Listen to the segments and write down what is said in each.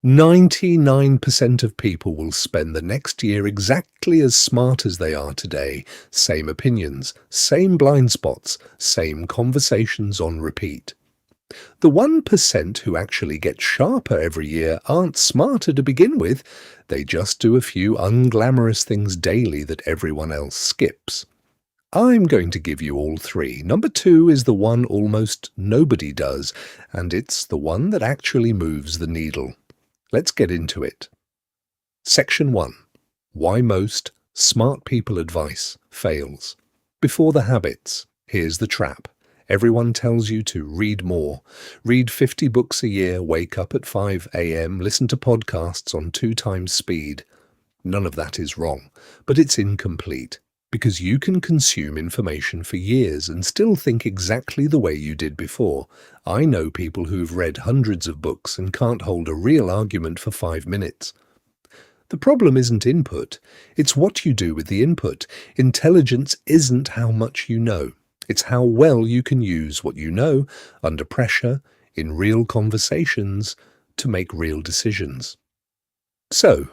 99% of people will spend the next year exactly as smart as they are today. Same opinions, same blind spots, same conversations on repeat. The 1% who actually get sharper every year aren't smarter to begin with. They just do a few unglamorous things daily that everyone else skips. I'm going to give you all three. Number 2 is the one almost nobody does, and it's the one that actually moves the needle. Let's get into it. Section 1. Why most smart people advice fails. Before the habits, here's the trap. Everyone tells you to read more. Read 50 books a year, wake up at 5 a.m., listen to podcasts on 2 times speed. None of that is wrong, but it's incomplete, because you can consume information for years and still think exactly the way you did before. I know people who've read hundreds of books and can't hold a real argument for 5 minutes. The problem isn't input, it's what you do with the input. Intelligence isn't how much you know. It's how well you can use what you know, under pressure, in real conversations, to make real decisions. So,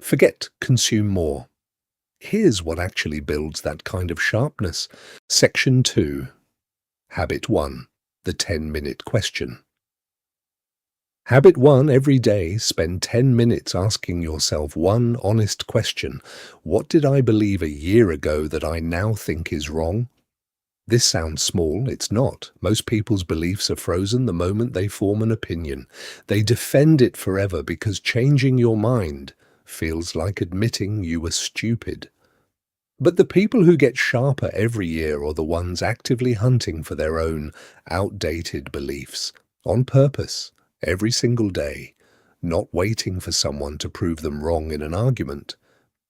forget consume more. Here's what actually builds that kind of sharpness. Section 2. Habit 1. The 10-minute question. Habit 1. Every day, spend 10 minutes asking yourself one honest question. What did I believe a year ago that I now think is wrong? This sounds small, it's not. Most people's beliefs are frozen the moment they form an opinion. They defend it forever because changing your mind feels like admitting you were stupid. But the people who get sharper every year are the ones actively hunting for their own outdated beliefs, on purpose, every single day, not waiting for someone to prove them wrong in an argument.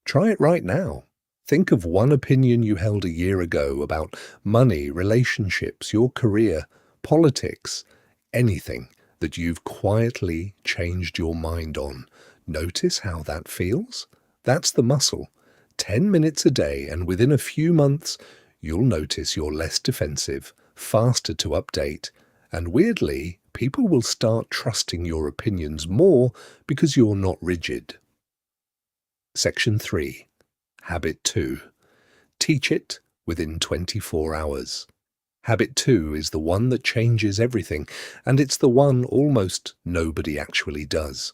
Try it right now. Think of one opinion you held a year ago about money, relationships, your career, politics, anything that you've quietly changed your mind on. Notice how that feels? That's the muscle. 10 minutes a day, and within a few months, you'll notice you're less defensive, faster to update, and weirdly, people will start trusting your opinions more because you're not rigid. Section 3. Habit 2. Teach it within 24 hours. Habit 2 is the one that changes everything, and it's the one almost nobody actually does.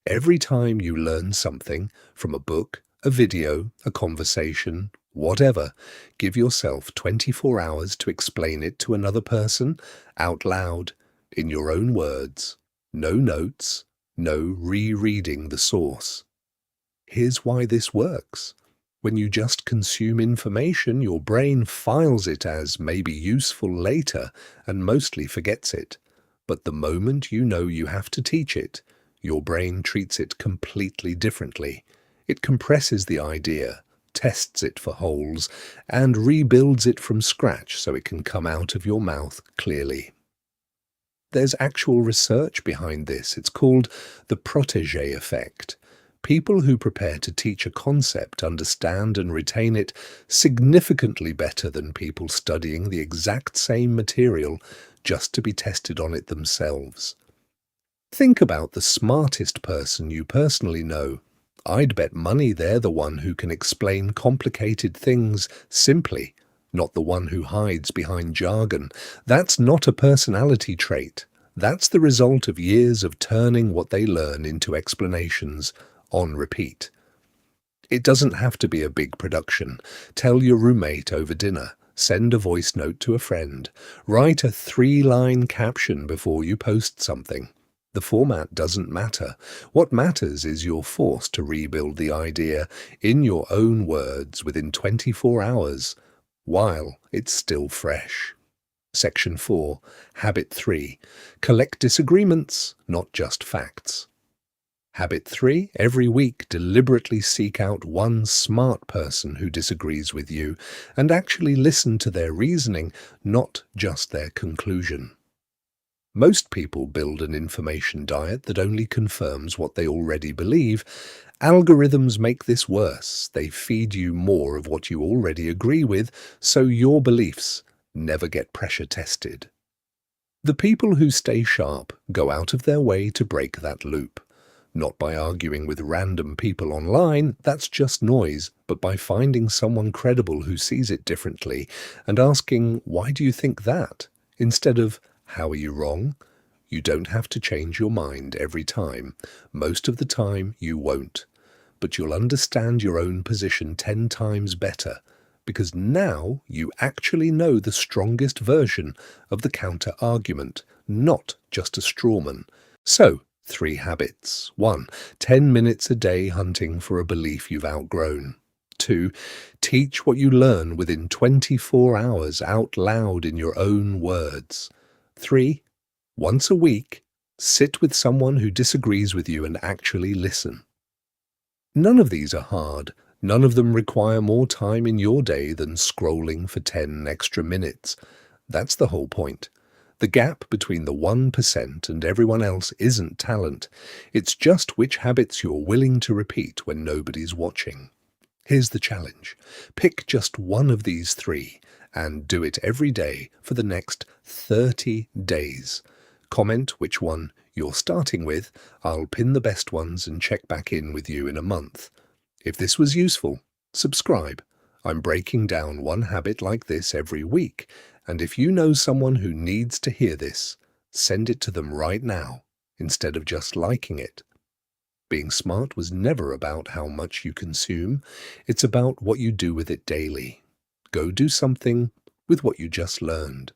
Every time you learn something from a book, a video, a conversation, whatever, give yourself 24 hours to explain it to another person, out loud, in your own words. No notes, no rereading the source. Here's why this works. When you just consume information, your brain files it as maybe useful later and mostly forgets it. But the moment you know you have to teach it, your brain treats it completely differently. It compresses the idea, tests it for holes, and rebuilds it from scratch so it can come out of your mouth clearly. There's actual research behind this. It's called the Protégé Effect. People who prepare to teach a concept understand and retain it significantly better than people studying the exact same material just to be tested on it themselves. Think about the smartest person you personally know. I'd bet money they're the one who can explain complicated things simply, not the one who hides behind jargon. That's not a personality trait. That's the result of years of turning what they learn into explanations on repeat. It doesn't have to be a big production. Tell your roommate over dinner. Send a voice note to a friend. Write a 3-line caption before you post something. The format doesn't matter. What matters is you're forced to rebuild the idea in your own words within 24 hours, while it's still fresh. Section 4. Habit 3. Collect disagreements, not just facts. Habit 3. Every week, deliberately seek out one smart person who disagrees with you and actually listen to their reasoning, not just their conclusion. Most people build an information diet that only confirms what they already believe. Algorithms make this worse. They feed you more of what you already agree with, so your beliefs never get pressure tested. The people who stay sharp go out of their way to break that loop. Not by arguing with random people online, that's just noise, but by finding someone credible who sees it differently and asking, "Why do you think that?" instead of, "How are you wrong?" You don't have to change your mind every time. Most of the time, you won't. But you'll understand your own position 10 times better, because now you actually know the strongest version of the counter-argument, not just a strawman. So, 3 habits. 1. 10 minutes a day hunting for a belief you've outgrown. 2. Teach what you learn within 24 hours out loud in your own words. 3. Once a week, sit with someone who disagrees with you and actually listen. None of these are hard. None of them require more time in your day than scrolling for 10 extra minutes. That's the whole point. The gap between the 1% and everyone else isn't talent. It's just which habits you're willing to repeat when nobody's watching. Here's the challenge. Pick just one of these 3 and do it every day for the next 30 days. Comment which one you're starting with. I'll pin the best ones and check back in with you in a month. If this was useful, subscribe. I'm breaking down one habit like this every week, and if you know someone who needs to hear this, send it to them right now instead of just liking it. Being smart was never about how much you consume. It's about what you do with it daily. Go do something with what you just learned.